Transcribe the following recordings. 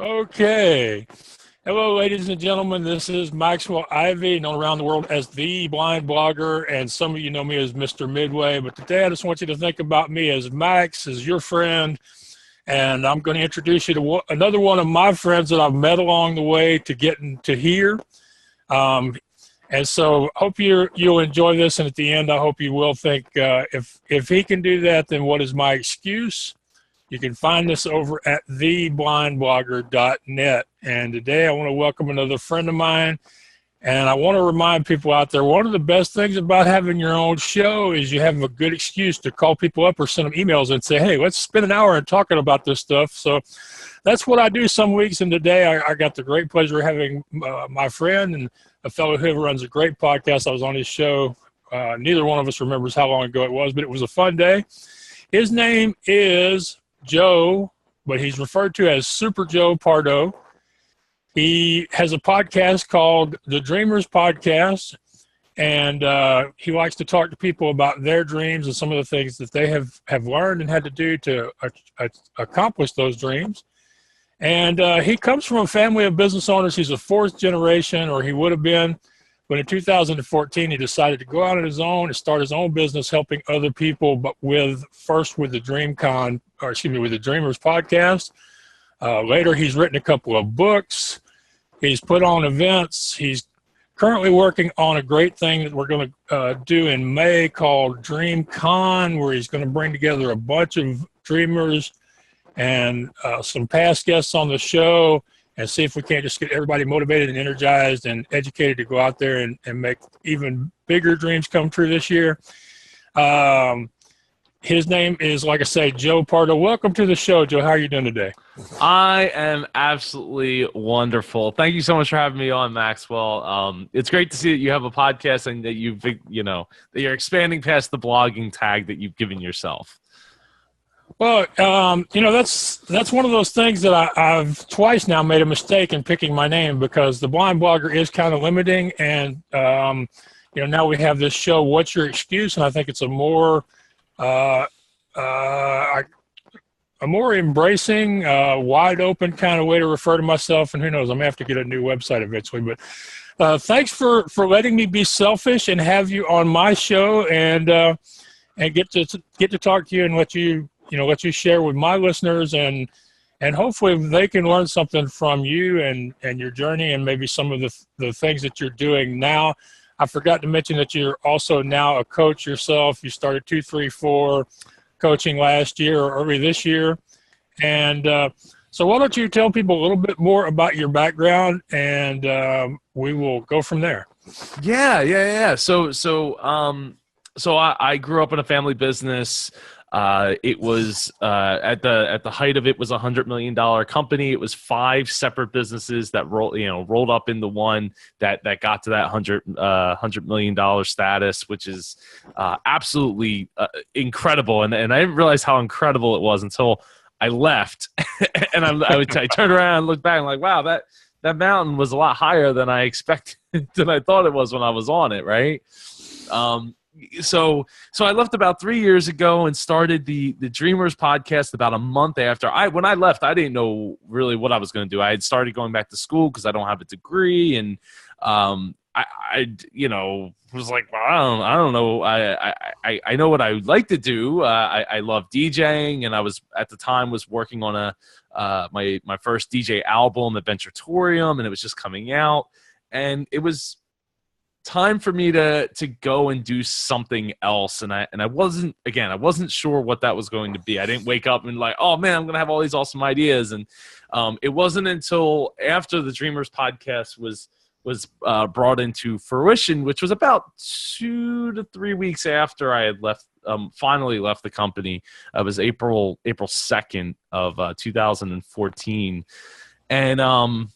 Okay. Hello, ladies and gentlemen. This is Maxwell Ivey, known around the world as the blind blogger, and some of you know me as Mr. Midway. But today I just want you to think about me as Max, as your friend, and I'm going to introduce you to another one of my friends that I've met along the way to getting to here. And so hope you'll enjoy this, and at the end I hope you will think, if he can do that, then what is my excuse? You can find us over at theblindblogger.net. And today I want to welcome another friend of mine. And I want to remind people out there, one of the best things about having your own show is you have a good excuse to call people up or send them emails and say, hey, let's spend an hour and talking about this stuff. So that's what I do some weeks. And today I got the great pleasure of having my friend and a fellow who runs a great podcast. I was on his show. Neither one of us remembers how long ago it was, but it was a fun day. His name is Joe, but he's referred to as Super Joe Pardo. He has a podcast called The Dreamers Podcast, and he likes to talk to people about their dreams and some of the things that they have learned and had to do to accomplish those dreams. And he comes from a family of business owners. He's a fourth generation, or he would have been. But in 2014, he decided to go out on his own and start his own business, helping other people, but with the with the Dreamers Podcast. Later, he's written a couple of books. He's put on events. He's currently working on a great thing that we're going to do in May called DreamCon, where he's going to bring together a bunch of dreamers and some past guests on the show, and see if we can't just get everybody motivated and energized and educated to go out there and make even bigger dreams come true this year. His name is, like I say, Joe Pardo. Welcome to the show, Joe. How are you doing today? I am absolutely wonderful. Thank you so much for having me on, Maxwell. It's great to see that you have a podcast and that that you're expanding past the blogging tag that you've given yourself. Well, that's one of those things that I've twice now made a mistake in picking my name, because the blind blogger is kind of limiting. And, now we have this show, What's Your Excuse? And I think it's a more embracing, wide open kind of way to refer to myself. And who knows, I'm going to have to get a new website eventually. But thanks for letting me be selfish and have you on my show and get to talk to you and let you share with my listeners, and hopefully they can learn something from you and your journey and maybe some of the things that you're doing now. I forgot to mention that you're also now a coach yourself. You started 234 coaching last year or early this year. And so why don't you tell people a little bit more about your background, and we will go from there. Yeah. So I grew up in a family business. It was at the height of it was $100 million company. It was 5 separate businesses that rolled up into one that got to that $100 million status, which is absolutely incredible. And I didn't realize how incredible it was until I left, and I turned around and looked back and like, wow, that mountain was a lot higher than I expected, than I thought it was when I was on it. Right. So I left about 3 years ago and started the Dreamers Podcast about a month after. When I left, I didn't know really what I was going to do. I had started going back to school because I don't have a degree, and I was like, well, I don't know. I know what I would like to do. I love DJing, and I was at the time working on my first DJ album, Adventuratorium, and it was just coming out, and it was time for me to go and do something else. And I wasn't sure what that was going to be. I didn't wake up and like, oh man, I'm going to have all these awesome ideas. And it wasn't until after the Dreamers Podcast was brought into fruition, which was about 2 to 3 weeks after I had finally left the company. It was April 2nd of 2014. And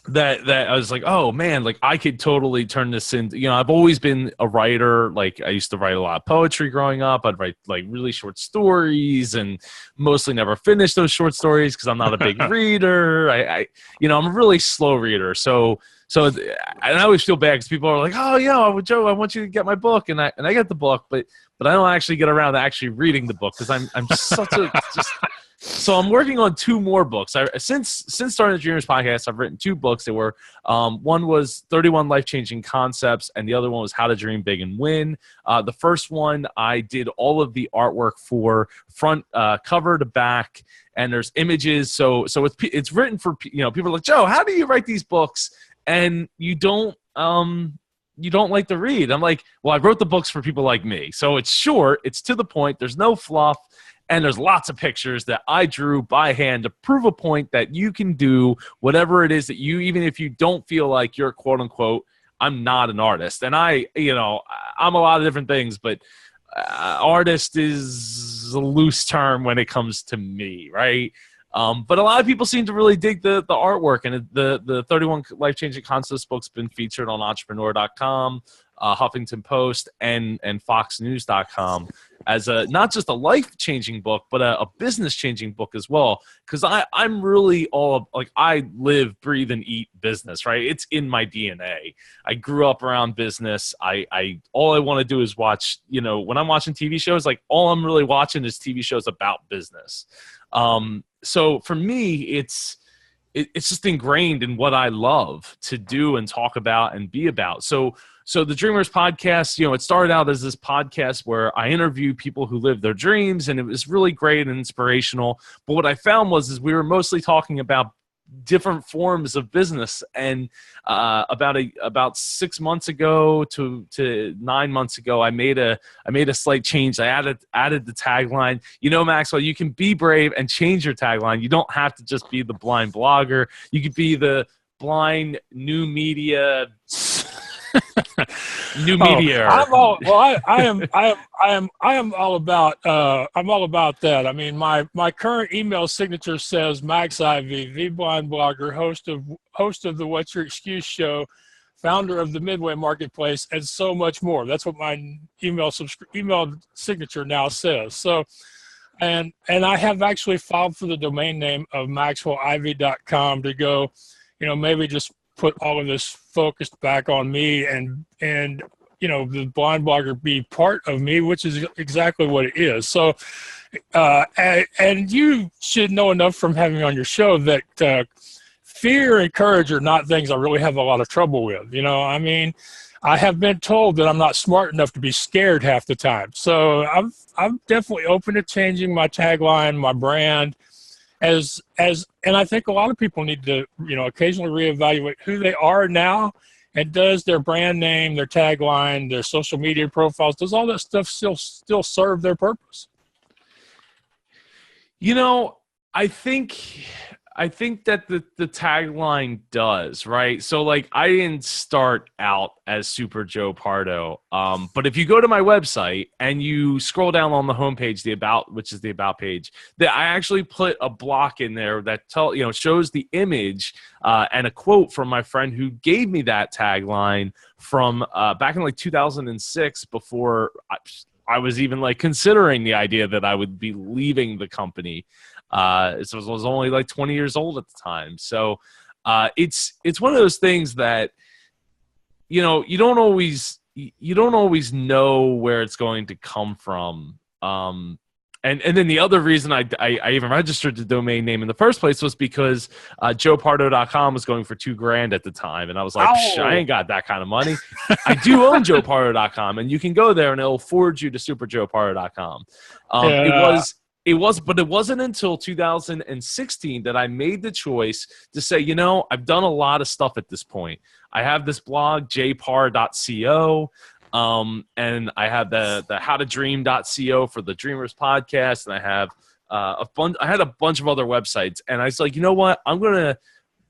that I was like, oh man, like I could totally turn this into, I've always been a writer. Like I used to write a lot of poetry growing up. I'd write like really short stories and mostly never finish those short stories because I'm not a big reader. I'm a really slow reader. So I always feel bad because people are like, oh yeah, Joe, I want you to get my book. And I get the book, but I don't actually get around to actually reading the book because I'm such so I'm working on 2 more books. Since starting the Dreamers podcast, I've written 2 books. They were one was 31 life-changing concepts, and the other one was How to Dream Big and Win. The first one I did all of the artwork for, front cover to back, and there's images. So it's written for people are like, Joe, how do you write these books and you don't like to read? I'm like, well, I wrote the books for people like me. So it's short, it's to the point, there's no fluff, and there's lots of pictures that I drew by hand to prove a point that you can do whatever it is that you, even if you don't feel like you're quote unquote, I'm not an artist. And I'm a lot of different things, but artist is a loose term when it comes to me, right? But a lot of people seem to really dig the artwork, and the 31 Life-Changing Concepts book's been featured on entrepreneur.com, Huffington Post, and foxnews.com as not just a life-changing book, but a business-changing book as well. Because I'm really I live, breathe, and eat business, right? It's in my DNA. I grew up around business. All I want to do is watch, when I'm watching TV shows, like all I'm really watching is TV shows about business. So for me, it's just ingrained in what I love to do and talk about and be about. So the Dreamers podcast, it started out as this podcast where I interview people who live their dreams, and it was really great and inspirational. But what I found is we were mostly talking about different forms of business. And about 6 months ago to 9 months ago, I made a slight change. I added the tagline. Maxwell, you can be brave and change your tagline. You don't have to just be the blind blogger. You could be the blind new media. New media. I am all about that. I mean, my current email signature says Max Ivey, the blind blogger, host of the What's Your Excuse show, founder of the Midway Marketplace, and so much more. That's what my email signature now says. So, and I have actually filed for the domain name of maxwellivey.com to go, maybe just put all of this focused back on me and the blind blogger be part of me, which is exactly what it is. So and you should know enough from having me on your show that fear and courage are not things I really have a lot of trouble with. I mean, I have been told that I'm not smart enough to be scared half the time. So I'm definitely open to changing my tagline, my brand, and I think a lot of people need to, occasionally reevaluate who they are now, and does their brand name, their tagline, their social media profiles, does all that stuff still serve their purpose? I think that the tagline does, right? So like I didn't start out as Super Joe Pardo. But if you go to my website and you scroll down on the homepage, which is the about page, that I actually put a block in there that shows the image and a quote from my friend who gave me that tagline from back in like 2006, before I was even like considering the idea that I would be leaving the company. So I was only like 20 years old at the time. So it's one of those things that, you don't always know where it's going to come from. And then the other reason I even registered the domain name in the first place was because joepardo.com was going for $2,000 at the time. And I was like, I ain't got that kind of money. I do own joepardo.com, and you can go there and it'll forward you to superjoepardo.com. But it wasn't until 2016 that I made the choice to say, I've done a lot of stuff at this point. I have this blog, jpar.co, and I have the howtodream.co for the Dreamers podcast, and I have I had a bunch of other websites, and I was like, you know what? I'm going to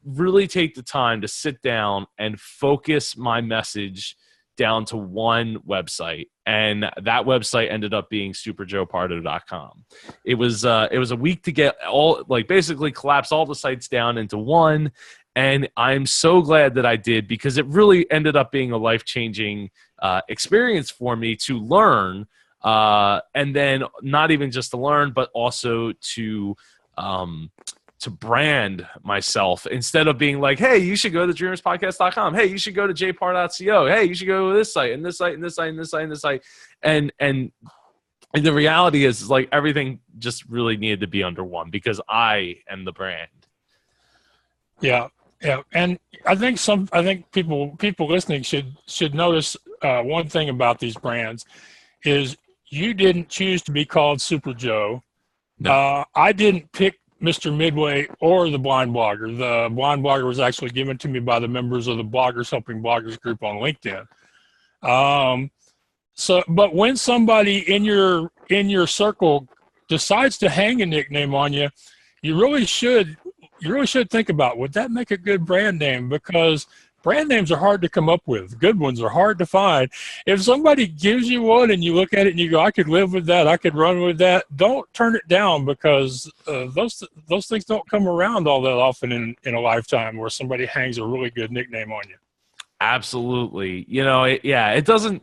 really take the time to sit down and focus my message down to one website, and that website ended up being superjoepardo.com. It was a week to get basically collapse all the sites down into one, and I'm so glad that I did, because it really ended up being a life-changing experience for me to learn, and then not even just to learn, but also to brand myself, instead of being like, hey, you should go to dreamerspodcast.com. Hey, you should go to jpar.co. Hey, you should go to this site and this site and this site and this site and this site. And And the reality is like everything just really needed to be under one because I am the brand. Yeah, yeah, and I think people listening should notice one thing about these brands is you didn't choose to be called Super Joe. No. I didn't pick Mr. Midway or the Blind Blogger. The Blind Blogger was actually given to me by the members of the Bloggers Helping Bloggers group on LinkedIn. But when somebody in your circle decides to hang a nickname on you, you really should think about, would that make a good brand name? Because brand names are hard to come up with. Good ones are hard to find. If somebody gives you one and you look at it and you go, I could live with that, I could run with that, don't turn it down, because those things don't come around all that often in a lifetime where somebody hangs a really good nickname on you. Absolutely. You know, it doesn't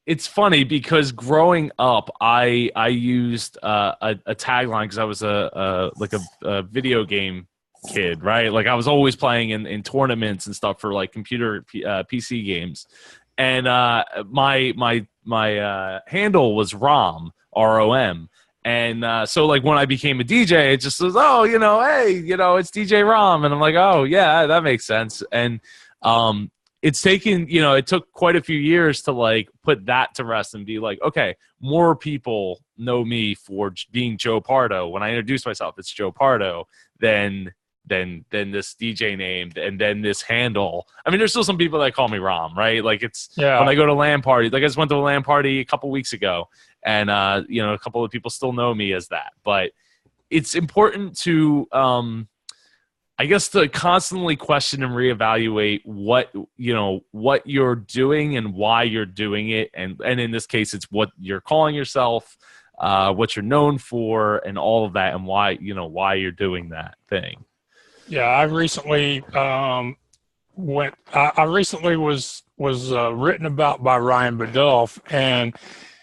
it's funny because growing up, I used a tagline because I was a video game kid, right? Like I was always playing in tournaments and stuff for like computer PC games, and my handle was ROM, ROM. And so like when I became a DJ, it just says, oh, hey, it's DJ Rom. And I'm like, oh yeah, that makes sense. And it's taken, it took quite a few years to like put that to rest and be like, okay, more people know me for being Joe Pardo. When I introduce myself, it's Joe Pardo, then this DJ name, and then this handle. I mean, there's still some people that call me Rom, right? Like when I go to LAN parties, like I just went to a LAN party a couple weeks ago, and a couple of people still know me as that. But it's important to, I guess, to constantly question and reevaluate what you're doing and why you're doing it, and in this case, it's what you're calling yourself, what you're known for, and all of that, and why you're doing that thing. Yeah, I recently I recently was written about by Ryan Bedolf, and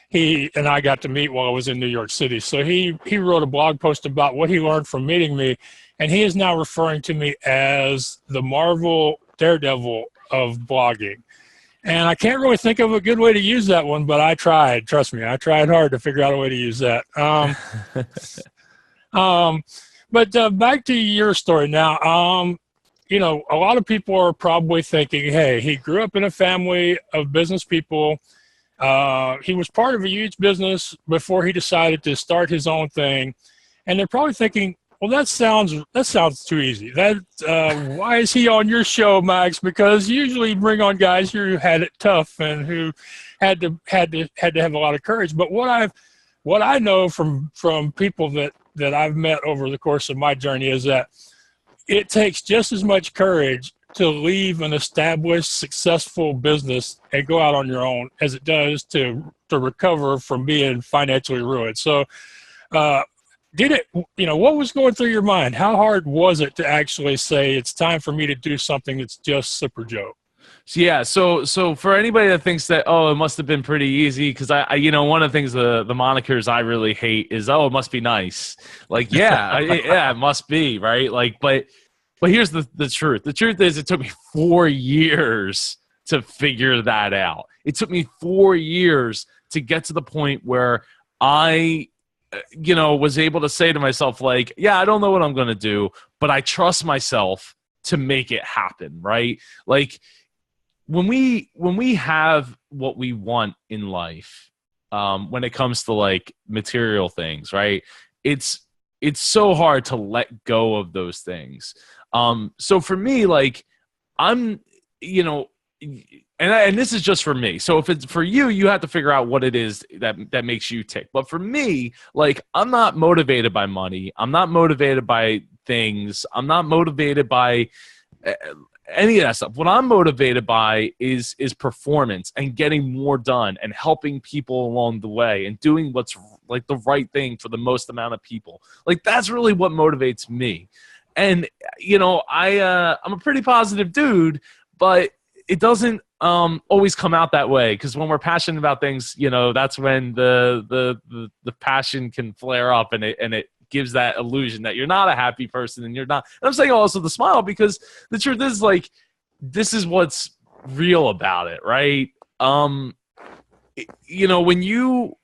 he and I got to meet while I was in New York City. So he wrote a blog post about what he learned from meeting me, and he is now referring to me as the Marvel Daredevil of blogging. And I can't really think of a good way to use that one, but I tried. Trust me, I tried hard to figure out a way to use that. But back to your story now. A lot of people are probably thinking, hey, he grew up in a family of business people. He was part of a huge business before he decided to start his own thing. And they're probably thinking, well, that sounds too easy. Why is he on your show, Max? Because usually you bring on guys who had it tough and who had to have a lot of courage. But what I know from people that I've met over the course of my journey is that it takes just as much courage to leave an established, successful business and go out on your own as it does to recover from being financially ruined. So, what was going through your mind? How hard was it to actually say it's time for me to do something that's just Super Joe? So for anybody that thinks that, oh, it must have been pretty easy, because I one of the things, the monikers I really hate is, oh, it must be nice. Like, yeah, it must be, right? Like, but here's the truth. The truth is, it took me 4 years to figure that out. It took me 4 years to get to the point where I, was able to say to myself, like, yeah, I don't know what I'm going to do, but I trust myself to make it happen, right? Like, when we have what we want in life, when it comes to like material things, right? It's so hard to let go of those things. So for me, like, I'm, and this is just for me. So if it's for you, you have to figure out what it is that makes you tick. But for me, like, I'm not motivated by money. I'm not motivated by things. I'm not motivated by any of that stuff. What I'm motivated by is performance and getting more done and helping people along the way and doing what's like the right thing for the most amount of people. Like, that's really what motivates me. And I'm a pretty positive dude, but it doesn't always come out that way, because when we're passionate about things, that's when the passion can flare up, and it gives that illusion that you're not a happy person, and you're not. And I'm saying also the smile, because the truth is, like, this is what's real about it, right? when you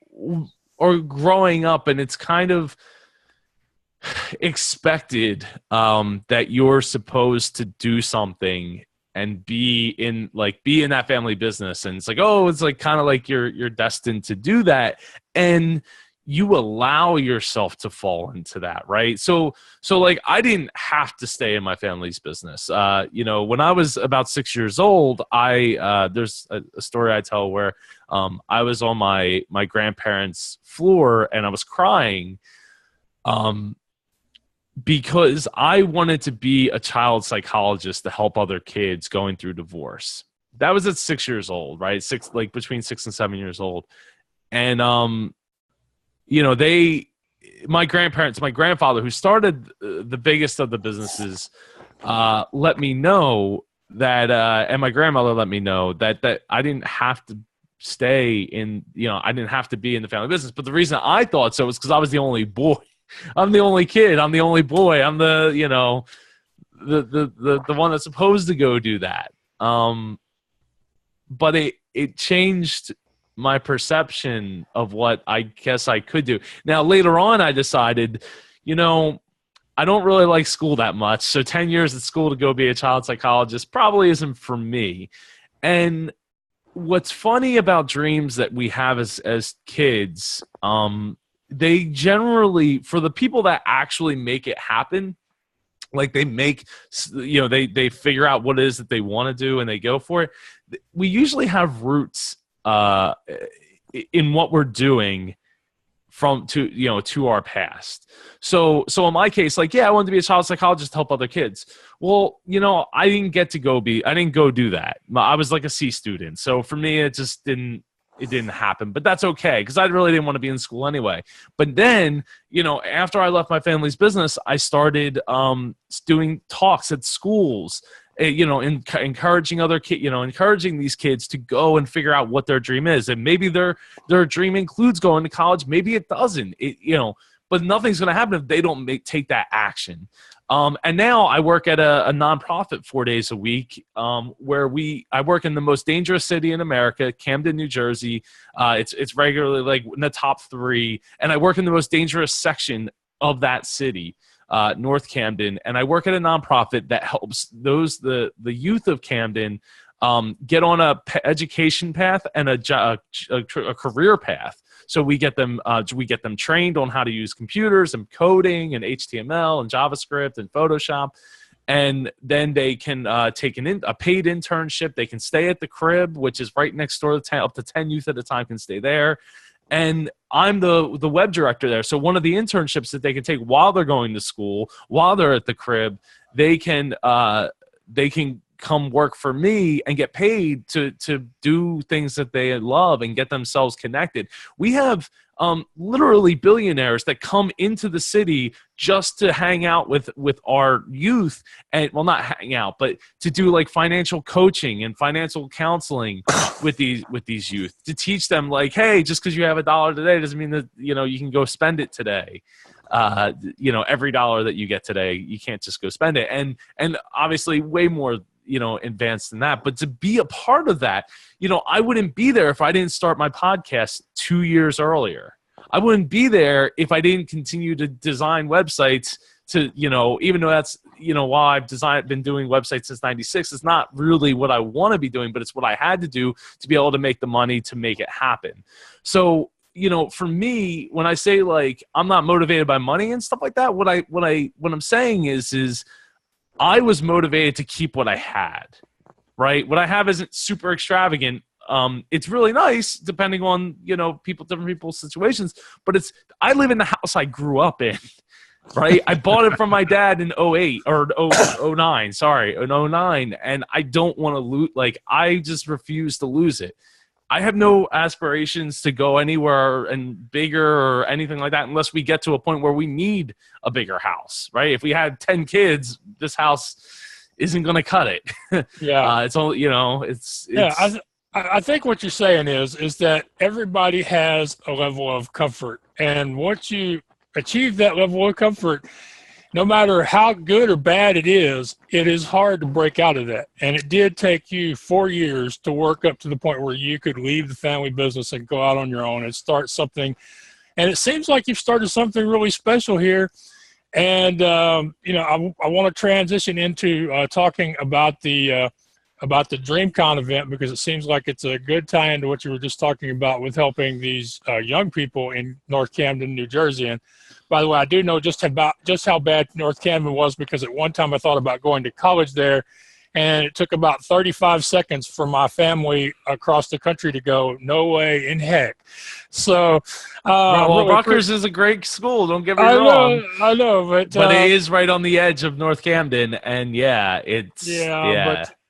are growing up and it's kind of expected that you're supposed to do something and be in that family business, and it's like, oh, it's like kind of like you're destined to do that, and you allow yourself to fall into that, right? So like, I didn't have to stay in my family's business. When I was about 6 years old, there's a story I tell where I was on my grandparents' floor and I was crying because I wanted to be a child psychologist to help other kids going through divorce. That was at 6 years old, right? Between 6 and 7 years old. And my grandfather, who started the biggest of the businesses, let me know that, and my grandmother let me know that I didn't have to stay in, I didn't have to be in the family business. But the reason I thought so was because I was the only boy. I'm the only kid. I'm the only boy. I'm the one that's supposed to go do that. But it changed my perception of what I guess I could do. Now, later on, I decided, I don't really like school that much. So 10 years at school to go be a child psychologist probably isn't for me. And what's funny about dreams that we have as kids, they generally, for the people that actually make it happen, like they figure out what it is that they want to do and they go for it. We usually have roots in what we're doing to our past. So in my case, like, I wanted to be a child psychologist to help other kids. Well, I didn't go do that. I was like a C student. So for me, it didn't happen, but that's okay, because I really didn't want to be in school anyway. But then, after I left my family's business, I started doing talks at schools, encouraging other kids, encouraging these kids to go and figure out what their dream is. And maybe their dream includes going to college. Maybe it doesn't, but nothing's going to happen if they don't take that action. And now I work at a nonprofit 4 days a week, where I work in the most dangerous city in America, Camden, New Jersey. It's regularly like in the top 3, and I work in the most dangerous section of that city, North Camden. And I work at a nonprofit that helps the youth of Camden get on a education path and a career path. So we get them trained on how to use computers and coding and HTML and JavaScript and Photoshop, and then they can take a paid internship. They can stay at the crib, which is right next door. Up to 10 youth at a time can stay there, and I'm the web director there. So one of the internships that they can take while they're going to school, while they're at the crib, they can come work for me and get paid to do things that they love and get themselves connected. We have literally billionaires that come into the city just to hang out with our youth, and well, not hang out, but to do like financial coaching and financial counseling with these youth, to teach them like, hey, just because you have $1 today doesn't mean that you can go spend it today. Every dollar that you get today, you can't just go spend it. And obviously way more advanced than that. But to be a part of that, I wouldn't be there if I didn't start my podcast 2 years earlier. I wouldn't be there if I didn't continue to design websites to, even though that's, while I've been doing websites since 96, it's not really what I want to be doing, but it's what I had to do to be able to make the money to make it happen. So, for me, when I say like, I'm not motivated by money and stuff like that, what I'm saying is I was motivated to keep what I had, right? What I have isn't super extravagant. It's really nice depending on, different people's situations, but I live in the house I grew up in, right? I bought it from my dad in 08 or 09, in 09. And I don't want to lose, I just refuse to lose it. I have no aspirations to go anywhere and bigger or anything like that unless we get to a point where we need a bigger house, right? If we had 10 kids, this house isn't going to cut it. Yeah. It's only, I think what you're saying is that everybody has a level of comfort, and once you achieve that level of comfort, no matter how good or bad it is hard to break out of that. And it did take you 4 years to work up to the point where you could leave the family business and go out on your own and start something. And it seems like you've started something really special here. And, I want to transition into talking about the DreamCon event, because it seems like it's a good tie into what you were just talking about with helping these young people in North Camden, New Jersey. And by the way, I do know just how bad North Camden was, because at one time I thought about going to college there, and it took about 35 seconds for my family across the country to go, no way in heck. So, Rutgers is a great school. Don't get me wrong. I know, but it is right on the edge of North Camden, and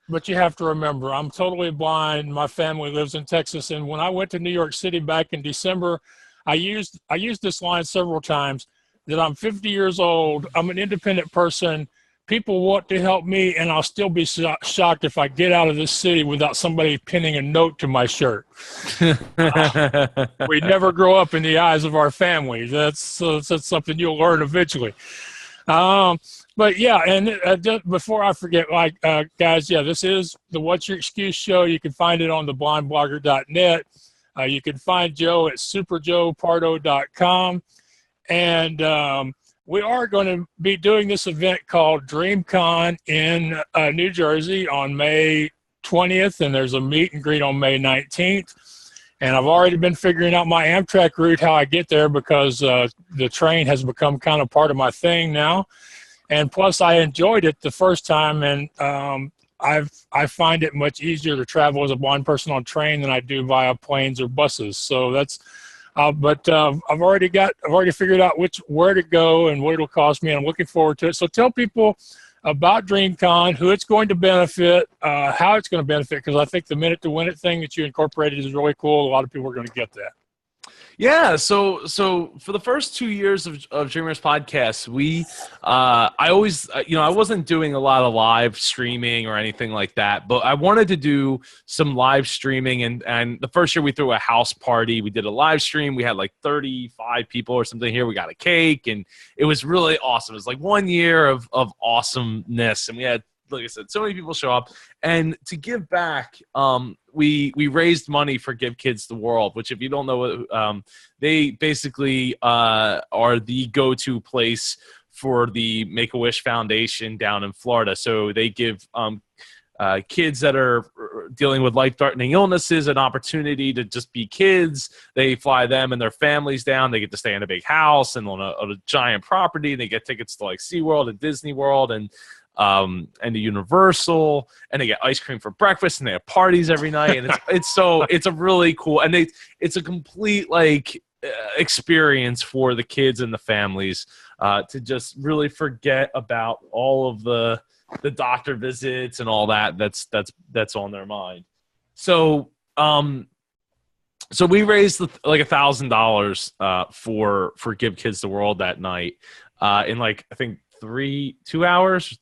But you have to remember, I'm totally blind. My family lives in Texas, and when I went to New York City back in December, I used this line several times, that I'm 50 years old. I'm an independent person. People want to help me, and I'll still be shocked if I get out of this city without somebody pinning a note to my shirt. We never grow up in the eyes of our family. That's something you'll learn eventually. But yeah, and just before I forget, guys, this is the What's Your Excuse show. You can find it on theblindblogger.net. You can find Joe at superjoepardo.com. And we are going to be doing this event called DreamCon in New Jersey on May 20th, and there's a meet and greet on May 19th. And I've already been figuring out my Amtrak route, how I get there, because the train has become kind of part of my thing now. And plus, I enjoyed it the first time, and I find it much easier to travel as a blind person on train than I do via planes or buses. So that's, but I've already figured out where to go and what it'll cost me, and I'm looking forward to it. So tell people about DreamCon, who it's going to benefit, how it's going to benefit, because I think the Minute to Win It thing that you incorporated is really cool. A lot of people are going to get that. Yeah, so for the first 2 years of Dreamers Podcast, I always, I wasn't doing a lot of live streaming or anything like that, but I wanted to do some live streaming, and the first year we threw a house party. We did a live stream. We had like 35 people or something here. We got a cake, and it was really awesome. It was like 1 year of awesomeness, and we had, like I said, so many people show up. And to give back, we raised money for Give Kids the World, which, if you don't know, they basically are the go-to place for the Make-A-Wish Foundation down in Florida. So they give kids that are dealing with life-threatening illnesses an opportunity to just be kids. They fly them and their families down. They get to stay in a big house and on a giant property. They get tickets to like SeaWorld and Disney World and the Universal, and they get ice cream for breakfast, and they have parties every night, and it's a really cool, and it's a complete experience for the kids and the families to just really forget about all of the doctor visits and all that's on their mind. So we raised like $1,000 for Give Kids the World that night in I think 3 hours,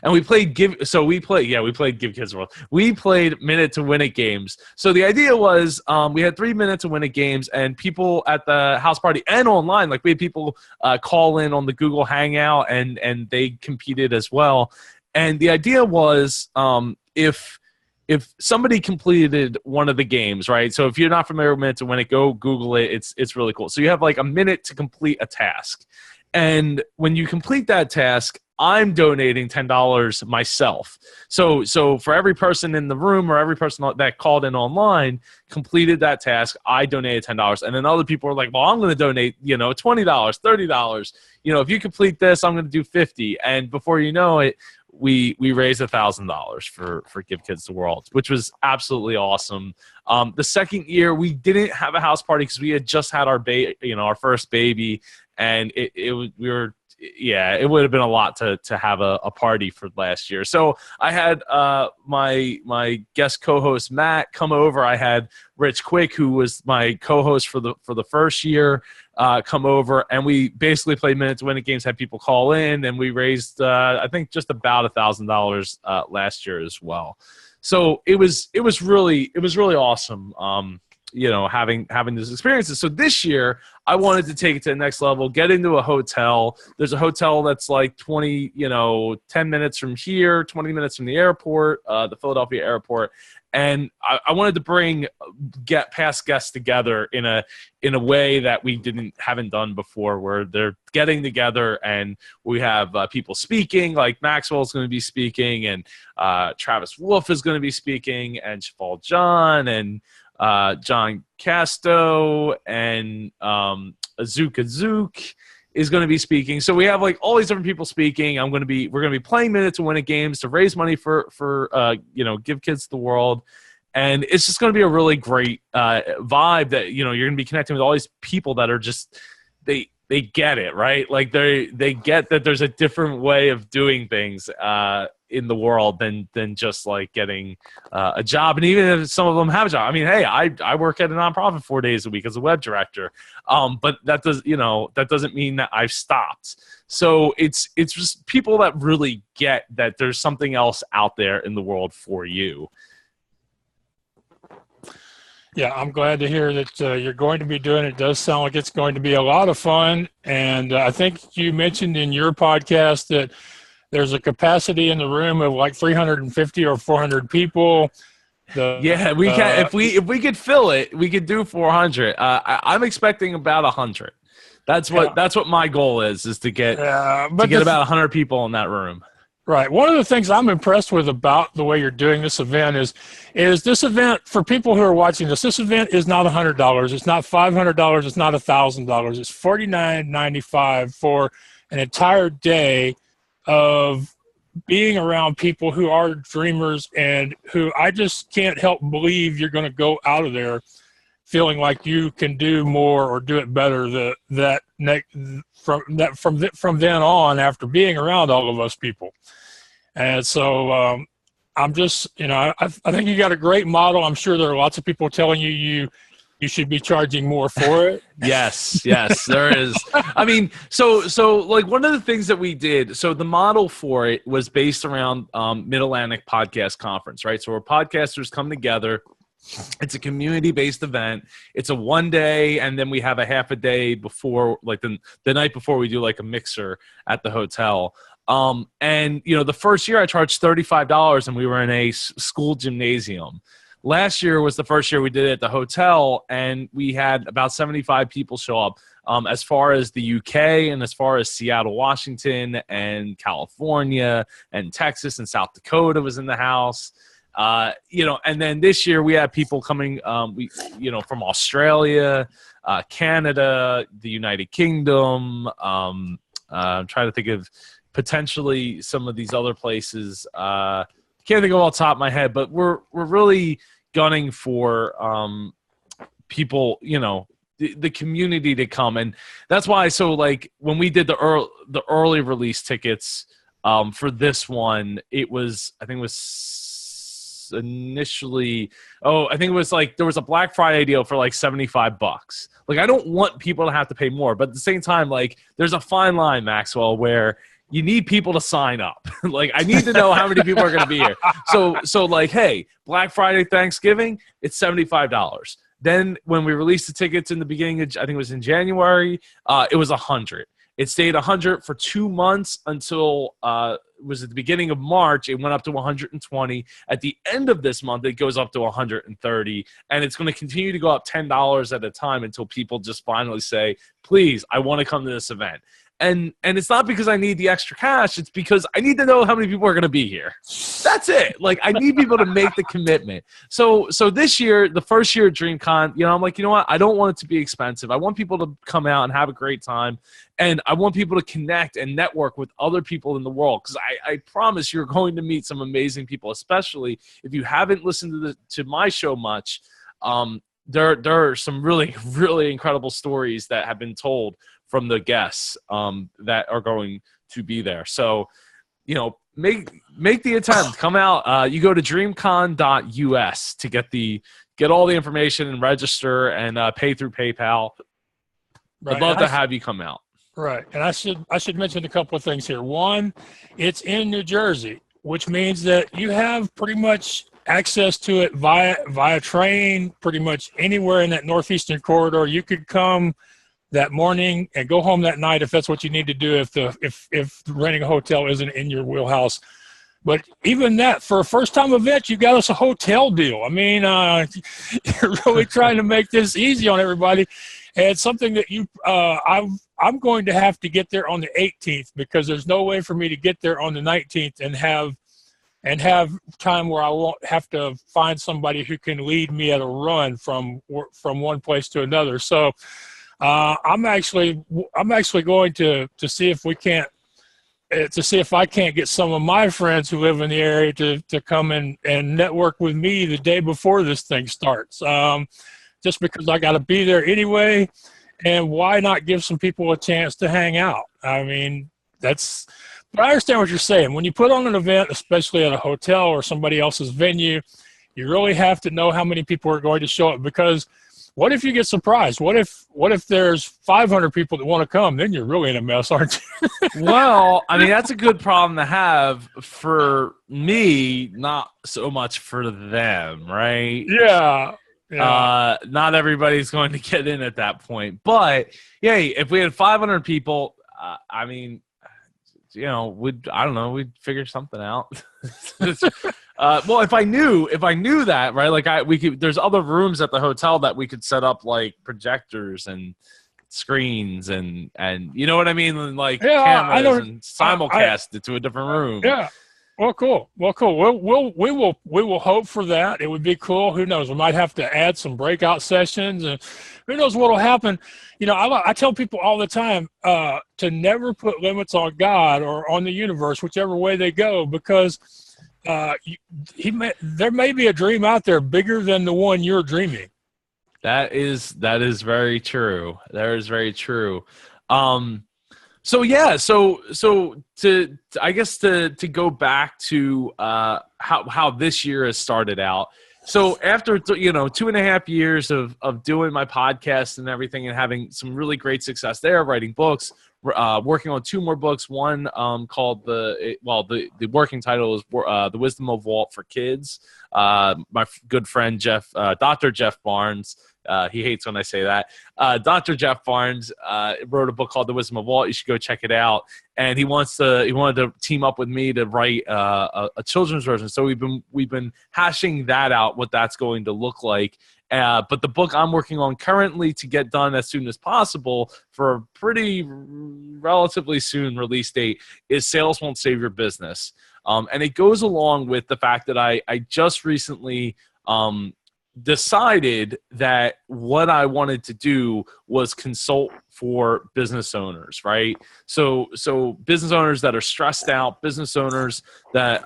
and we played Give Kids the World. We played Minute to Win It games. So the idea was we had 3 Minute to Win It games, and people at the house party and online, we had people call in on the Google Hangout, and they competed as well. And the idea was if somebody completed one of the games, right? So if you're not familiar with Minute to Win It, go Google it. It's really cool. So you have like a minute to complete a task. And when you complete that task, I'm donating $10 myself. So for every person in the room or every person that called in online, completed that task, I donated $10. And then other people are like, well, I'm going to donate, $20, $30. If you complete this, I'm going to do $50. And before you know it, we raised $1,000 for Give Kids the World, which was absolutely awesome. The second year, we didn't have a house party because we had just had our our first baby, and it would have been a lot to have a party for last year. So I had my guest co-host Matt come over. I had Rich Quick, who was my co-host for the first year, come over, and we basically played Minute to Win It games, had people call in, and we raised I think just about $1,000 last year as well. So it was really awesome. having those experiences. So this year I wanted to take it to the next level, get into a hotel. There's a hotel that's like 10 minutes from here, 20 minutes from the airport, the Philadelphia airport. And I wanted to get past guests together in a way that we haven't done before, where they're getting together and we have people speaking, like Maxwell is going to be speaking, and Travis Wolf is going to be speaking, and Shafal John, and John Casto, and Azuka Zook is going to be speaking. So we have like all these different people speaking. We're going to be playing minutes and winning games to raise money for Give Kids the World. And it's just going to be a really great vibe that, you're going to be connecting with all these people that are just, they get it, right? Like they get that there's a different way of doing things in the world than just like getting a job. And even if some of them have a job, I mean, hey, I work at a nonprofit 4 days a week as a web director. But that doesn't mean that I've stopped. So it's just people that really get that there's something else out there in the world for you. Yeah, I'm glad to hear that you're going to be doing it. It does sound like it's going to be a lot of fun. And I think you mentioned in your podcast that there's a capacity in the room of like 350 or 400 people. We can. If we could fill it, we could do 400. I'm expecting about 100. That's what my goal is to get about 100 people in that room. Right. One of the things I'm impressed with about the way you're doing this event is this event, for people who are watching this event is not $100. It's not $500. It's not $1,000. It's $49.95 for an entire day of being around people who are dreamers and who I just can't help believe you're going to go out of there feeling like you can do more or do it better from then on after being around all of us people. And so I'm just, I think you got a great model. I'm sure there are lots of people telling you should be charging more for it. Yes, there is. I mean, so like one of the things that we did, so the model for it was based around Mid-Atlantic Podcast Conference, right? So where podcasters come together. It's a community-based event. It's a 1 day, and then we have a half a day before, like the night before we do like a mixer at the hotel. And the first year I charged $35 and we were in a school gymnasium. Last year was the first year we did it at the hotel, and we had about 75 people show up. As far as the UK and as far as Seattle, Washington, and California, and Texas and South Dakota was in the house. And then this year we had people coming, from Australia, Canada, the United Kingdom. I'm trying to think of potentially some of these other places. Can't think of off the top of my head, but we're really gunning for people, the community to come, and that's why. So like when we did the early release tickets for this one, I think it was initially I think it was like there was a Black Friday deal for like $75. Like I don't want people to have to pay more, but at the same time, like there's a fine line, Maxwell, where you need people to sign up. Like I need to know how many people are going to be here. So like, hey, Black Friday, Thanksgiving, it's $75. Then when we released the tickets in the beginning of, I think it was in January, it was $100. It stayed $100 for 2 months until it was at the beginning of March. It went up to $120. At the end of this month, it goes up to $130, and it's going to continue to go up $10 at a time until people just finally say, "Please, I want to come to this event." And it's not because I need the extra cash. It's because I need to know how many people are going to be here. That's it. Like I need people to make the commitment. So this year, the first year at DreamCon, I'm like, you know what? I don't want it to be expensive. I want people to come out and have a great time. And I want people to connect and network with other people in the world. Because I promise you're going to meet some amazing people, especially if you haven't listened to my show much. There are some really, really incredible stories that have been told from the guests that are going to be there. So, make the attempt. Come out. You go to dreamcon.us to get all the information and register and pay through PayPal. Right. I'd love to have you come out. Right. And I should mention a couple of things here. One, it's in New Jersey, which means that you have pretty much access to it via train, pretty much anywhere in that northeastern corridor. You could come that morning and go home that night if that's what you need to do. If renting a hotel isn't in your wheelhouse. But even that, for a first-time event, you got us a hotel deal. I mean, you're really trying to make this easy on everybody. And it's something that I'm going to have to get there on the 18th, because there's no way for me to get there on the 19th and have time where I won't have to find somebody who can lead me at a run from one place to another. So I'm actually going to see if we can't. To see if I can't get some of my friends who live in the area to come and network with me the day before this thing starts. Just because I got to be there anyway, and why not give some people a chance to hang out? I mean, but I understand what you're saying. When you put on an event, especially at a hotel or somebody else's venue, you really have to know how many people are going to show up, because what if you get surprised? What if there's 500 people that want to come? Then you're really in a mess, aren't you? Well, I mean, that's a good problem to have for me, not so much for them, right? Yeah. Not everybody's going to get in at that point. But, yeah, if we had 500 people, I mean, I don't know, we'd figure something out. Well, if I knew that, right? Like there's other rooms at the hotel that we could set up, like projectors and screens and you know what I mean? And like cameras and simulcast it to a different room. Yeah. Well, cool. We will hope for that. It would be cool. Who knows? We might have to add some breakout sessions, and who knows what will happen. I tell people all the time to never put limits on God or on the universe, whichever way they go, because there may be a dream out there bigger than the one you're dreaming. That is very true. That is very true. So yeah, so to I guess to go back to how this year has started out. So after 2.5 years of doing my podcast and everything, and having some really great success there, writing books, working on 2 more books. One called the working title is The Wisdom of Walt for Kids. My good friend Dr. Jeff Barnes. He hates when I say that. Dr. Jeff Barnes wrote a book called The Wisdom of Walt. You should go check it out. And he wanted to team up with me to write a children's version. So we've been hashing that out, what that's going to look like. But the book I'm working on currently to get done as soon as possible for a pretty relatively soon release date is Sales Won't Save Your Business. And it goes along with the fact that I just recently decided that what I wanted to do was consult for business owners, right? So business owners that are stressed out, business owners that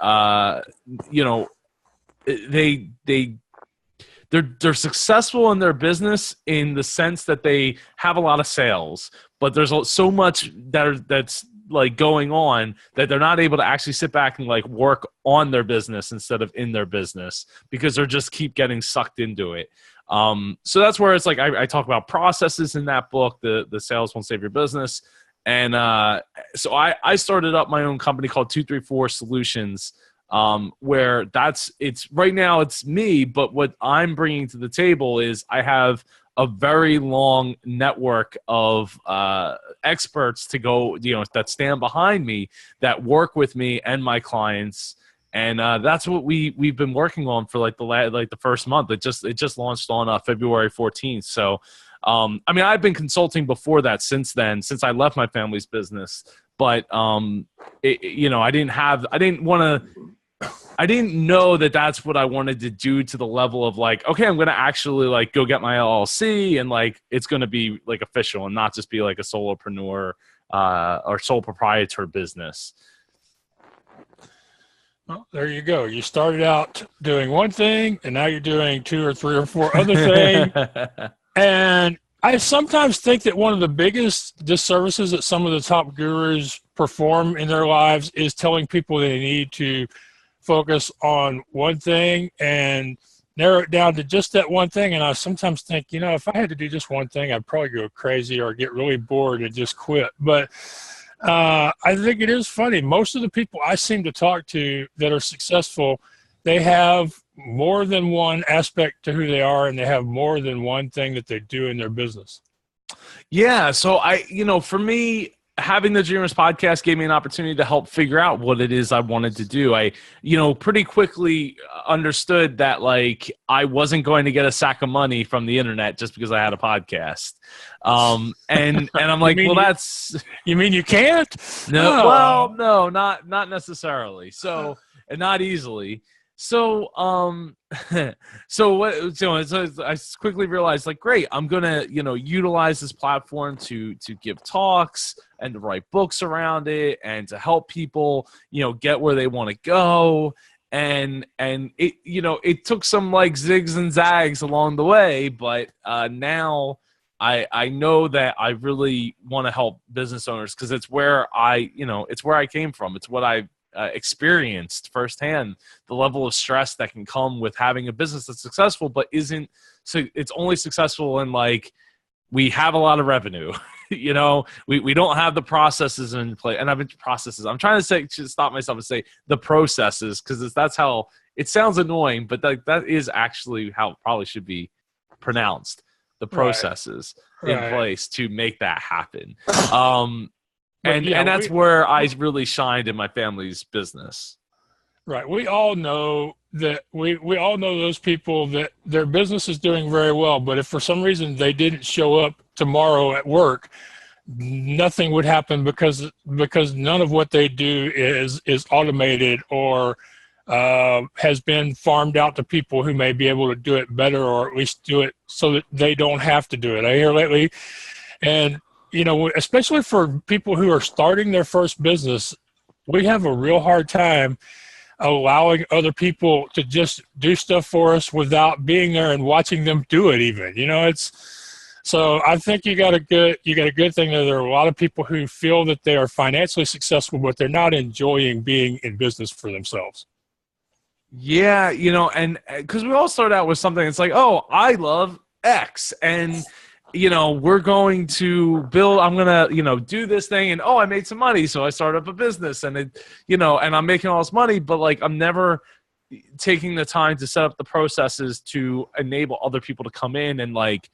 they're successful in their business in the sense that they have a lot of sales, but there's so much that's like going on that they're not able to actually sit back and like work on their business instead of in their business, because they're just keep getting sucked into it. So that's where it's like I talk about processes in that book, the Sales Won't Save Your Business. And so I started up my own company called 234 Solutions, where it's right now it's me, but what I'm bringing to the table is I have a very long network of experts to go, that stand behind me, that work with me and my clients, and that's what we've been working on for the first month. It just launched on February 14th. So, I mean, I've been consulting before that since I left my family's business, but I didn't know that that's what I wanted to do to the level of like, okay, I'm going to actually like go get my LLC and like, it's going to be like official and not just be like a solopreneur or sole proprietor business. Well, there you go. You started out doing one thing and now you're doing 2 or 3 or 4 other things. And I sometimes think that one of the biggest disservices that some of the top gurus perform in their lives is telling people they need to focus on one thing and narrow it down to just that one thing. And I sometimes think, if I had to do just one thing, I'd probably go crazy or get really bored and just quit. But I think it is funny. Most of the people I seem to talk to that are successful, they have more than one aspect to who they are, and they have more than one thing that they do in their business. Yeah. So for me, having the Dreamers podcast gave me an opportunity to help figure out what it is I wanted to do. I, pretty quickly understood that like I wasn't going to get a sack of money from the internet just because I had a podcast. And I'm like, well, you mean you can't? No, well, no, not necessarily. So, and not easily. So, so I quickly realized, like, great, I'm gonna, utilize this platform to give talks and to write books around it and to help people, get where they want to go. And it, it took some like zigs and zags along the way, but now I know that I really want to help business owners because it's where it's where I came from. It's what I experienced firsthand, the level of stress that can come with having a business that's successful, but isn't so it's only successful in like, we have a lot of revenue, we don't have the processes in place. And I've been processes. I'm trying to stop myself and say the processes, because that's how it sounds annoying, but that is actually how it probably should be pronounced. The processes in place to make that happen. And that's where I really shined in my family's business. Right. We all know that we all know those people that their business is doing very well, but if for some reason they didn't show up tomorrow at work, nothing would happen because none of what they do is automated or has been farmed out to people who may be able to do it better, or at least do it so that they don't have to do it. I hear lately, and especially for people who are starting their first business, we have a real hard time allowing other people to just do stuff for us without being there and watching them do it even. So I think you got a good thing there. There are a lot of people who feel that they are financially successful, but they're not enjoying being in business for themselves. Yeah, and because we all start out with something, it's like, oh, I love X, and we're going to build, I'm going to, do this thing, and I made some money, so I started up a business, and and I'm making all this money, but like I'm never taking the time to set up the processes to enable other people to come in and like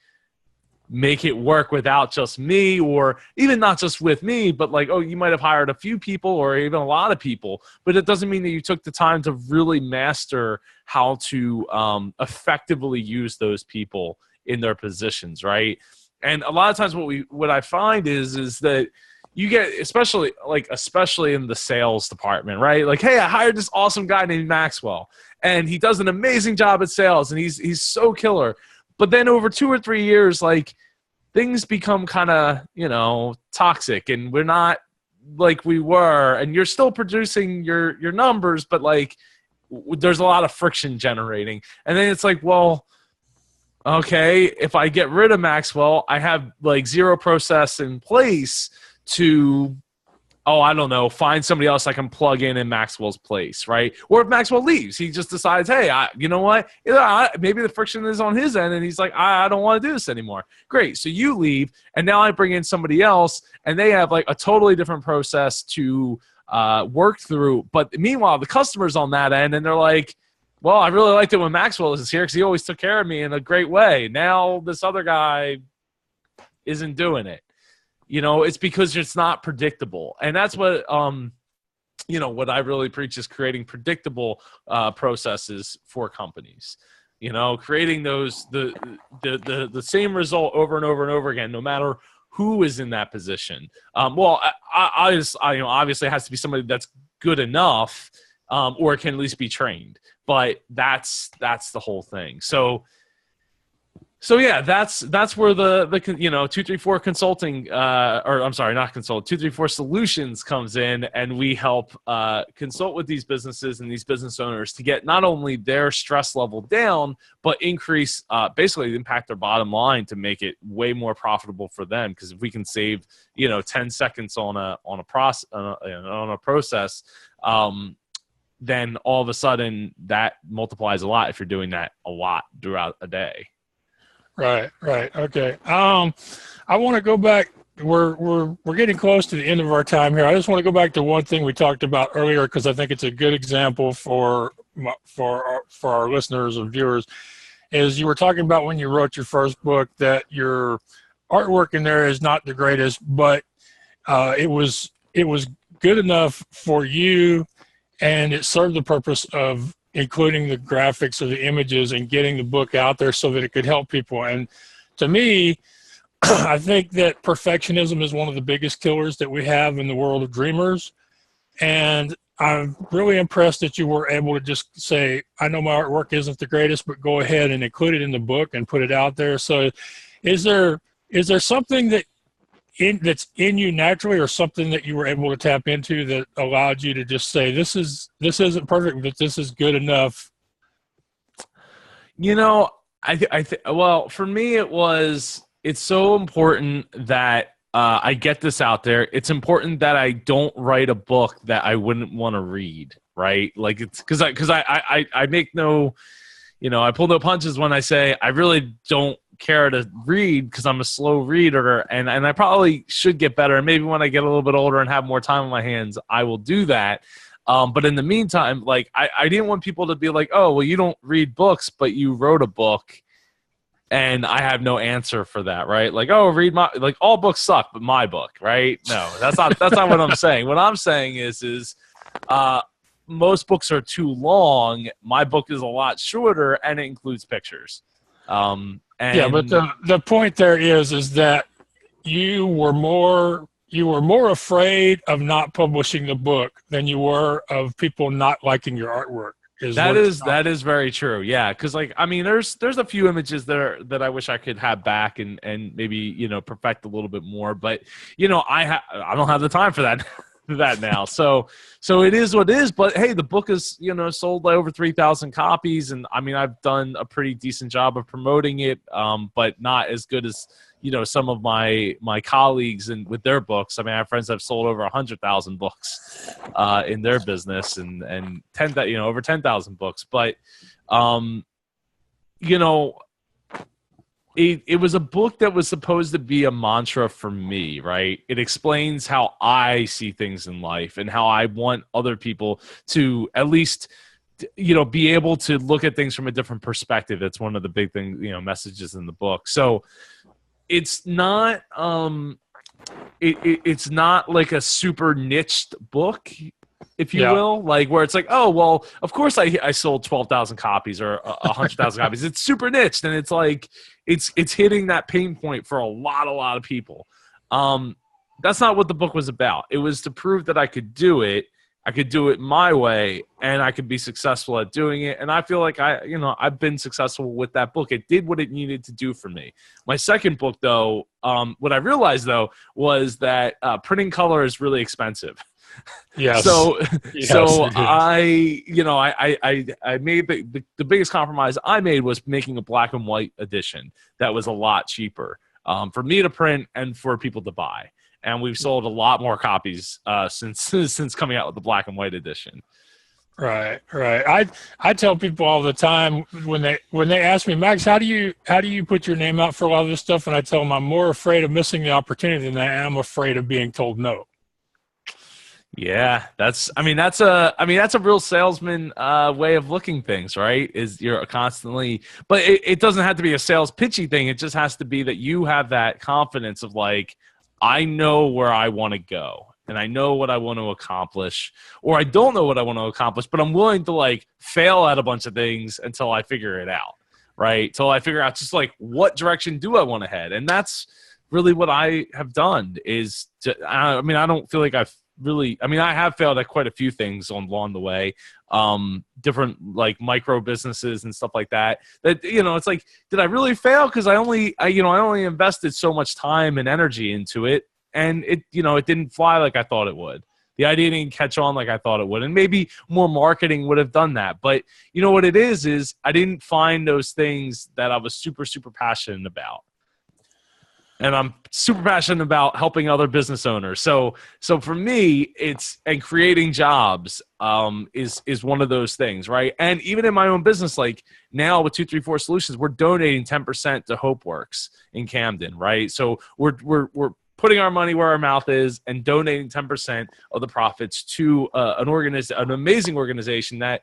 make it work without just me, or even not just with me, but like, you might have hired a few people or even a lot of people, but it doesn't mean that you took the time to really master how to effectively use those people in their positions, right? And a lot of times what I find is that you get, especially in the sales department, right? Like, hey, I hired this awesome guy named Maxwell, and he does an amazing job at sales, and he's so killer. But then over 2 or 3 years, like, things become kind of, toxic, and we're not like we were, and you're still producing your numbers, but like there's a lot of friction generating. And then it's like, well, okay, if I get rid of Maxwell, I have like zero process in place to, I don't know, find somebody else I can plug in Maxwell's place, right? Or if Maxwell leaves, he just decides, hey, you know what? Maybe the friction is on his end, and he's like, I don't want to do this anymore. Great, so you leave, and now I bring in somebody else, and they have like a totally different process to work through. But meanwhile, the customer's on that end, and they're like, well, I really liked it when Maxwell was here because he always took care of me in a great way. Now this other guy isn't doing it. It's because it's not predictable. And that's what, what I really preach is creating predictable processes for companies. Creating those, the same result over and over and over again, no matter who is in that position. Obviously it has to be somebody that's good enough, or can at least be trained. But that's the whole thing. So yeah, that's where the 234 consulting, or I'm sorry, not consult, 234 solutions comes in, and we help consult with these businesses and these business owners to get not only their stress level down, but increase, basically impact their bottom line to make it way more profitable for them. Because if we can save 10 seconds on a process, then all of a sudden that multiplies a lot if you're doing that a lot throughout a day. Right. Okay. I want to go back. We're getting close to the end of our time here. I just want to go back to one thing we talked about earlier, because I think it's a good example for for our listeners and viewers is you were talking about when you wrote your first book that your artwork in there is not the greatest, but it was good enough for you, and it served the purpose of including the graphics or the images and getting the book out there so that it could help people. And to me, I think that perfectionism is one of the biggest killers that we have in the world of dreamers. And I'm really impressed that you were able to just say, I know my artwork isn't the greatest, but go ahead and include it in the book and put it out there. So is there something that's in you naturally, or something that you were able to tap into that allowed you to just say, this isn't perfect, but this is good enough? Well, for me, it's so important that I get this out there. It's important that I don't write a book that I wouldn't want to read, right? Like, it's because I make no, I pull no punches when I say I really don't care to read because I'm a slow reader, and I probably should get better. And maybe when I get a little bit older and have more time on my hands, I will do that. But in the meantime, like, I didn't want people to be like, oh, well, you don't read books, but you wrote a book. And I have no answer for that, right? Like, oh, like, all books suck, but my book, right? No, that's not what I'm saying. What I'm saying is most books are too long. My book is a lot shorter, and it includes pictures. Yeah, but the point there is that you were more afraid of not publishing the book than you were of people not liking your artwork. That is very true. Yeah, because, like, I mean, there's a few images that I wish I could have back and maybe perfect a little bit more, but I don't have the time for that that now. So it is what it is. But hey, the book is sold by over 3,000 copies, and I mean, I've done a pretty decent job of promoting it, but not as good as some of my colleagues and with their books. I mean, I have friends that have sold over 100,000 books in their business, and over 10,000 books. But it was a book that was supposed to be a mantra for me, right? It explains how I see things in life and how I want other people to at least be able to look at things from a different perspective. That's one of the big things, messages in the book. So it's not it's not like a super niched book, if you will, like, where it's like, oh, well, of course I sold 12,000 copies or 100,000 copies. It's super niched, and it's like it's hitting that pain point for a lot of people. That's not what the book was about. It was to prove that I could do it. I could do it my way, and I could be successful at doing it. And I feel like I've been successful with that book. It did what it needed to do for me. My second book, though, what I realized, though, was that printing color is really expensive. Yes. So I made the biggest compromise I made was making a black and white edition that was a lot cheaper for me to print and for people to buy. And we've sold a lot more copies since coming out with the black and white edition. Right. I tell people all the time when they ask me, Max, how do you put your name out for a lot of this stuff? And I tell them I'm more afraid of missing the opportunity than I am afraid of being told no. Yeah, that's a real salesman way of looking things, right? Is you're constantly, but it doesn't have to be a sales pitchy thing. It just has to be that you have that confidence of, like, I know where I want to go, and I know what I want to accomplish, or I don't know what I want to accomplish, but I'm willing to, like, fail at a bunch of things until I figure it out, right? Till I figure out just, like, what direction do I want to head. And that's really what I have done is I don't feel like I have failed at quite a few things along the way, different, like, micro businesses and stuff like that. It's like, did I really fail? Because I only invested so much time and energy into it, and it didn't fly like I thought it would. The idea didn't catch on like I thought it would, and maybe more marketing would have done that. But what it is I didn't find those things that I was super, super passionate about. And I'm super passionate about helping other business owners. So for me, and creating jobs is one of those things, right? And even in my own business, like now with 234 Solutions, we're donating 10% to HopeWorks in Camden, right? So we're putting our money where our mouth is and donating 10% of the profits to an amazing organization that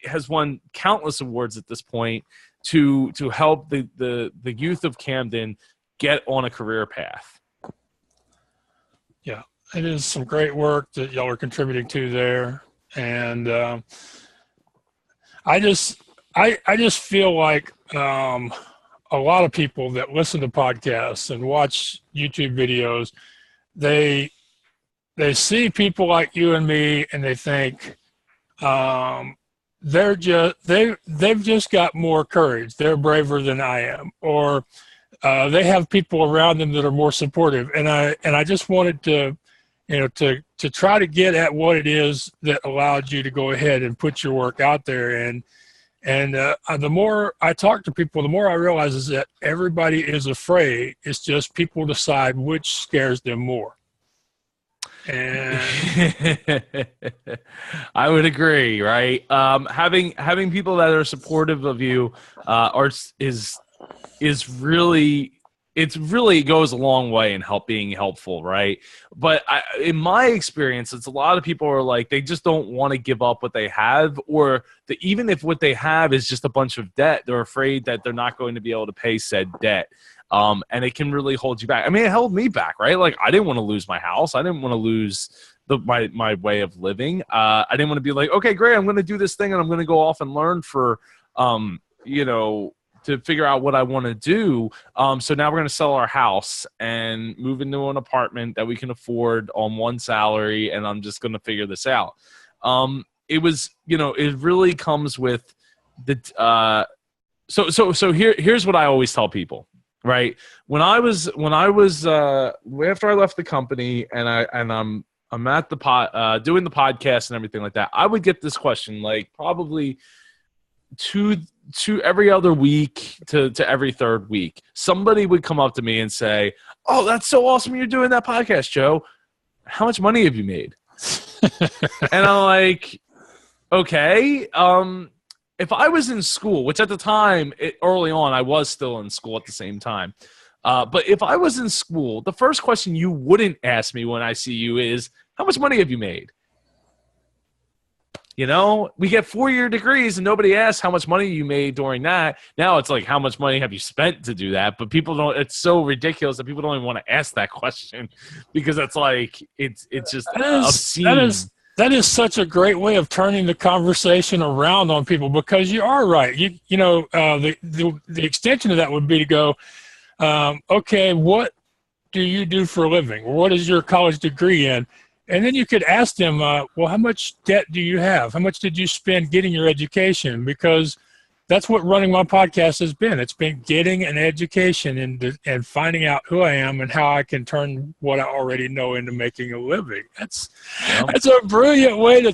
has won countless awards at this point to help the youth of Camden get on a career path. Yeah, it is some great work that y'all are contributing to there. And I just feel like a lot of people that listen to podcasts and watch YouTube videos, they see people like you and me, and they think they've just got more courage. They're braver than I am, or they have people around them that are more supportive. And I just wanted to, to try to get at what it is that allowed you to go ahead and put your work out there. And the more I talk to people, the more I realize is that everybody is afraid. It's just people decide which scares them more. And I would agree, right? Having people that are supportive of you is really, it really goes a long way in being helpful, right? But in my experience, it's a lot of people are like, they just don't want to give up what they have, or even if what they have is just a bunch of debt, they're afraid that they're not going to be able to pay said debt. And it can really hold you back. I mean, it held me back, right? Like, I didn't want to lose my house. I didn't want to lose my way of living. I didn't want to be like, okay, great, I'm going to do this thing and I'm going to go off and learn for, to figure out what I want to do. So now we're going to sell our house and move into an apartment that we can afford on one salary, and I'm just going to figure this out. It was, it really comes with the so here's what I always tell people, right? When I was after I left the company and I'm at the doing the podcast and everything like that, I would get this question like probably to every other week to every third week. Somebody would come up to me and say, "Oh, that's so awesome you're doing that podcast, Joe. How much money have you made?" And I'm like, okay, if I was in school, which at the time, early on, I was still in school at the same time. But if I was in school, the first question you wouldn't ask me when I see you is, how much money have you made? We get 4-year degrees and nobody asks how much money you made during that. Now it's like, how much money have you spent to do that? But people don't, it's so ridiculous that people don't even want to ask that question, because it's like, it's just obscene. That is such a great way of turning the conversation around on people, because you are right. The extension of that would be to go, okay, what do you do for a living? What is your college degree in? And then you could ask them, well, how much debt do you have? How much did you spend getting your education? Because that's what running my podcast has been. It's been getting an education and finding out who I am and how I can turn what I already know into making a living. That's a brilliant way to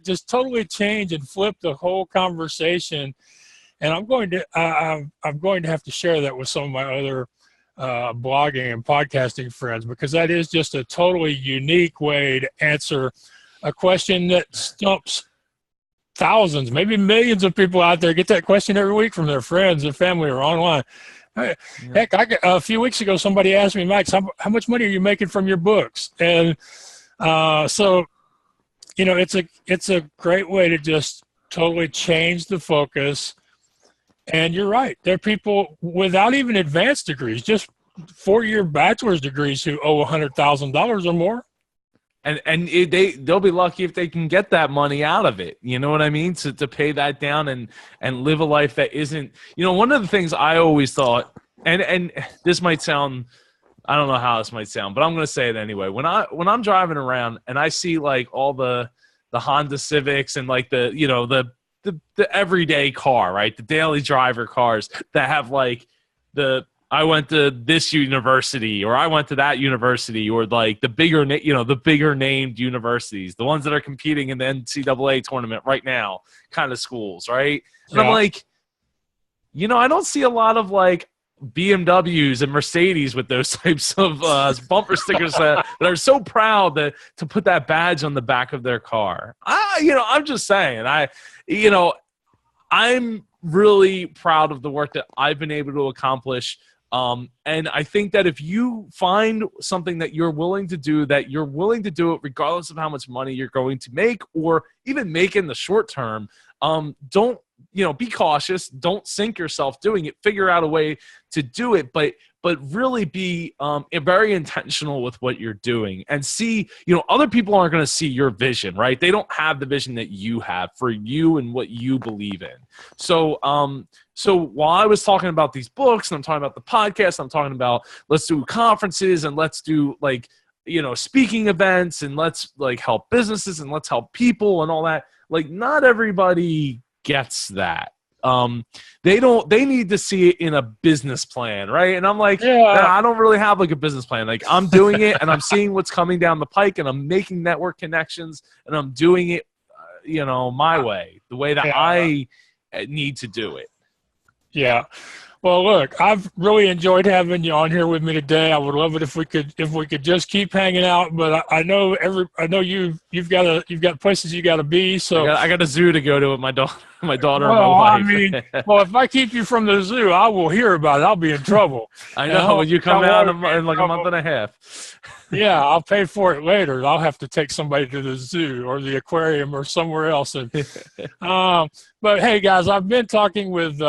just totally change and flip the whole conversation. And I'm going to have to share that with some of my other blogging and podcasting friends, because that is just a totally unique way to answer a question that stumps thousands, maybe millions of people out there. Get that question every week from their friends and family or online. Heck, a few weeks ago, somebody asked me, Max, how much money are you making from your books? And so, it's a great way to just totally change the focus. And you're right. There are people without even advanced degrees, just 4-year bachelor's degrees, who owe $100,000 or more. And they'll be lucky if they can get that money out of it. You know what I mean? To pay that down and live a life that isn't, one of the things I always thought, and this might sound, I don't know how this might sound, but I'm going to say it anyway. When I'm driving around and I see like all the Honda Civics and like the everyday car, right? The daily driver cars that have like I went to this university, or I went to that university, or like the bigger named universities, the ones that are competing in the NCAA tournament right now, kind of schools, right? And I'm like, I don't see a lot of like BMWs and Mercedes with those types of bumper stickers that are so proud to put that badge on the back of their car. I'm just saying, I'm really proud of the work that I've been able to accomplish And I think that if you find something that you're willing to do, that you're willing to do it regardless of how much money you're going to make or even make in the short term, don't, be cautious. Don't sink yourself doing it. Figure out a way to do it, but really be very intentional with what you're doing and see, other people aren't going to see your vision, right? They don't have the vision that you have for you and what you believe in. So while I was talking about these books and I'm talking about the podcast, I'm talking about let's do conferences and let's do speaking events and let's help businesses and let's help people and all that. Not everybody gets that. They need to see it in a business plan, right? And I'm like, nah, I don't really have a business plan. I'm doing it and I'm seeing what's coming down the pike and I'm making network connections and I'm doing it, my way, the way that I need to do it. Yeah. Well, look, I've really enjoyed having you on here with me today. I would love it if we could just keep hanging out. But I know you've got places you got to be. So I got a zoo to go to with my daughter and my well, wife. I mean, if I keep you from the zoo, I will hear about it. I'll be in trouble. I know. When you come out in a month and a half. Yeah, I'll pay for it later. I'll have to take somebody to the zoo or the aquarium or somewhere else. And, but hey, guys, I've been talking with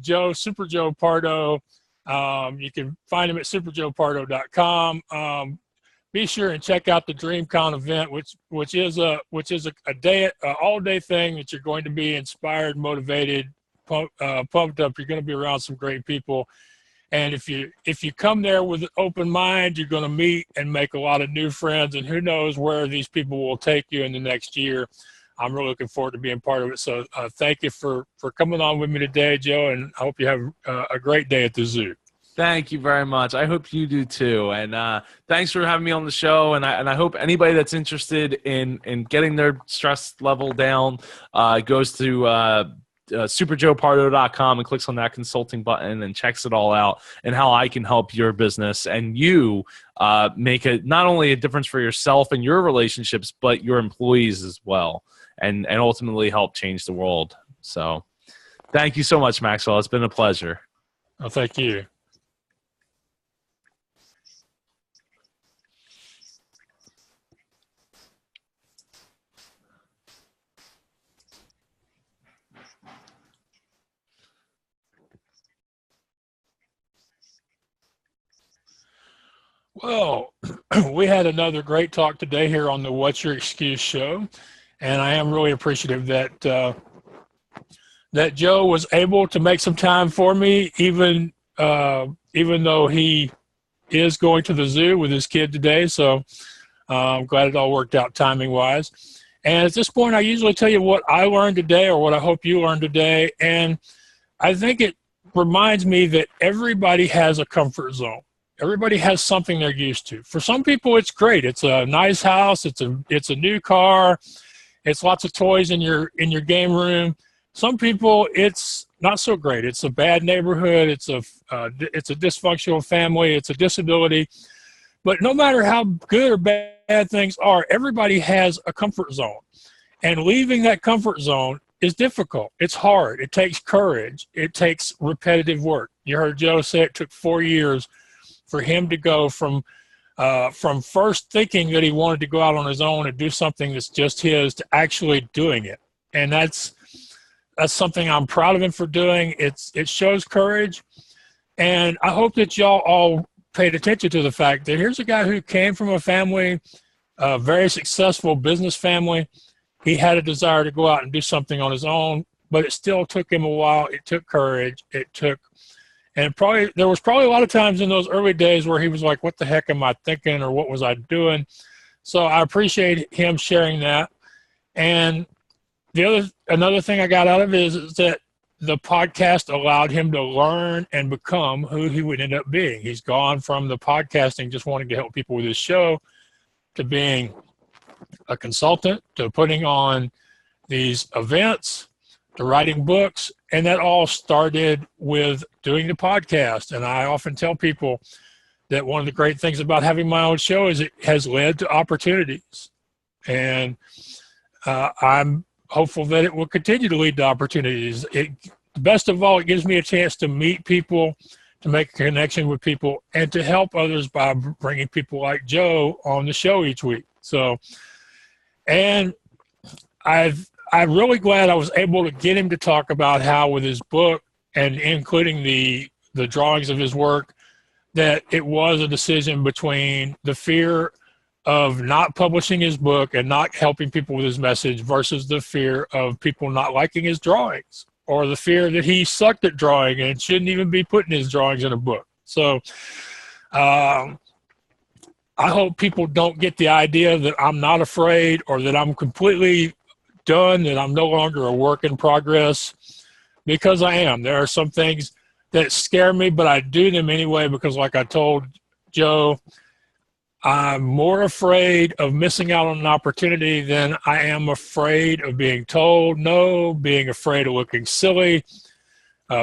Joe, Super Joe Pardo. You can find him at superjoepardo.com. Be sure and check out the DreamCon event, which is a day, all day thing that you're going to be inspired, motivated, pumped up. You're going to be around some great people. And if you come there with an open mind, you're going to meet and make a lot of new friends. And who knows where these people will take you in the next year. I'm really looking forward to being part of it. So thank you for coming on with me today, Joe. And I hope you have a great day at the zoo. Thank you very much. I hope you do too. And thanks for having me on the show. And I hope anybody that's interested in getting their stress level down goes to superjoepardo.com and clicks on that consulting button and checks it all out and how I can help your business and you make not only a difference for yourself and your relationships, but your employees as well, and ultimately help change the world. So thank you so much, Maxwell. It's been a pleasure. Oh, thank you. Well, we had another great talk today here on the What's Your Excuse show, and I am really appreciative that Joe was able to make some time for me, even though he is going to the zoo with his kid today. So I'm glad it all worked out timing-wise. And at this point, I usually tell you what I learned today or what I hope you learned today, and I think it reminds me that everybody has a comfort zone. Everybody has something they're used to. For some people, it's great. It's a nice house. It's a new car. It's lots of toys in your game room. Some people, it's not so great. It's a bad neighborhood. It's a dysfunctional family. It's a disability. But no matter how good or bad things are, everybody has a comfort zone. And leaving that comfort zone is difficult. It's hard. It takes courage. It takes repetitive work. You heard Joe say it took 4 years for him to go from first thinking that he wanted to go out on his own and do something that's just his to actually doing it. And that's something I'm proud of him for doing. It shows courage. And I hope that y'all all paid attention to the fact that here's a guy who came from a family, a very successful business family. He had a desire to go out and do something on his own, but it still took him a while. It took courage. And there was probably a lot of times in those early days where he was like, what the heck am I thinking, or what was I doing? So I appreciate him sharing that. And another thing I got out of it is that the podcast allowed him to learn and become who he would end up being. He's gone from the podcasting, just wanting to help people with his show, to being a consultant, to putting on these events, to writing books. And that all started with doing the podcast. And I often tell people that one of the great things about having my own show is it has led to opportunities. And I'm hopeful that it will continue to lead to opportunities. Best of all, it gives me a chance to meet people, to make a connection with people and to help others by bringing people like Joe on the show each week. So, and I'm really glad I was able to get him to talk about how with his book and including the drawings of his work, that it was a decision between the fear of not publishing his book and not helping people with his message versus the fear of people not liking his drawings, or the fear that he sucked at drawing and shouldn't even be putting his drawings in a book. So I hope people don't get the idea that I'm not afraid or that I'm completely done, that I'm no longer a work in progress, because I am. There are some things that scare me, but I do them anyway because, like I told Joe, I'm more afraid of missing out on an opportunity than I am afraid of being told no, being afraid of looking silly,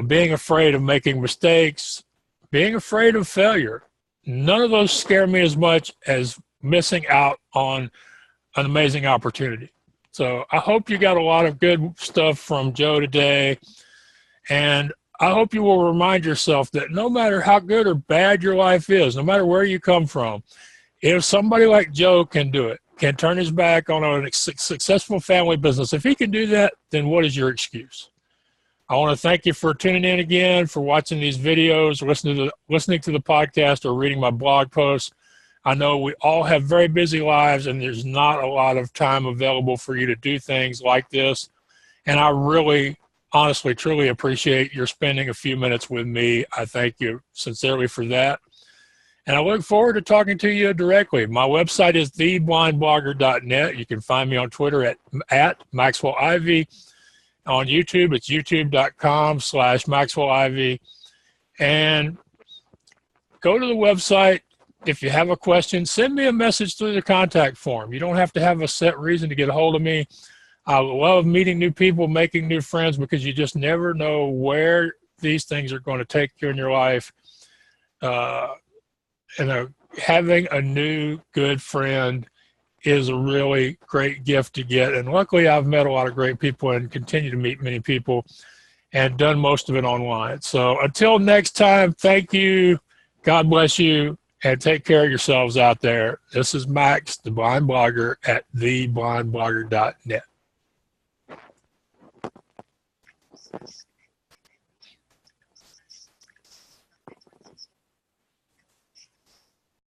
being afraid of making mistakes, being afraid of failure. None of those scare me as much as missing out on an amazing opportunity. So I hope you got a lot of good stuff from Joe today. And I hope you will remind yourself that no matter how good or bad your life is, no matter where you come from, if somebody like Joe can do it, can turn his back on a successful family business, if he can do that, then what is your excuse? I want to thank you for tuning in again, for watching these videos, listening to the podcast, or reading my blog posts. I know we all have very busy lives, and there's not a lot of time available for you to do things like this. And I really, honestly, truly appreciate your spending a few minutes with me. I thank you sincerely for that. And I look forward to talking to you directly. My website is theblindblogger.net. You can find me on Twitter at Maxwell Ivey. On YouTube, it's youtube.com/Maxwell Ivey. And go to the website. If you have a question, send me a message through the contact form. You don't have to have a set reason to get a hold of me. I love meeting new people, making new friends, because you just never know where these things are going to take you in your life. Having a new good friend is a really great gift to get. And luckily, I've met a lot of great people and continue to meet many people and done most of it online. So until next time, thank you. God bless you. And take care of yourselves out there. This is Max, the Blind Blogger at theblindblogger.net.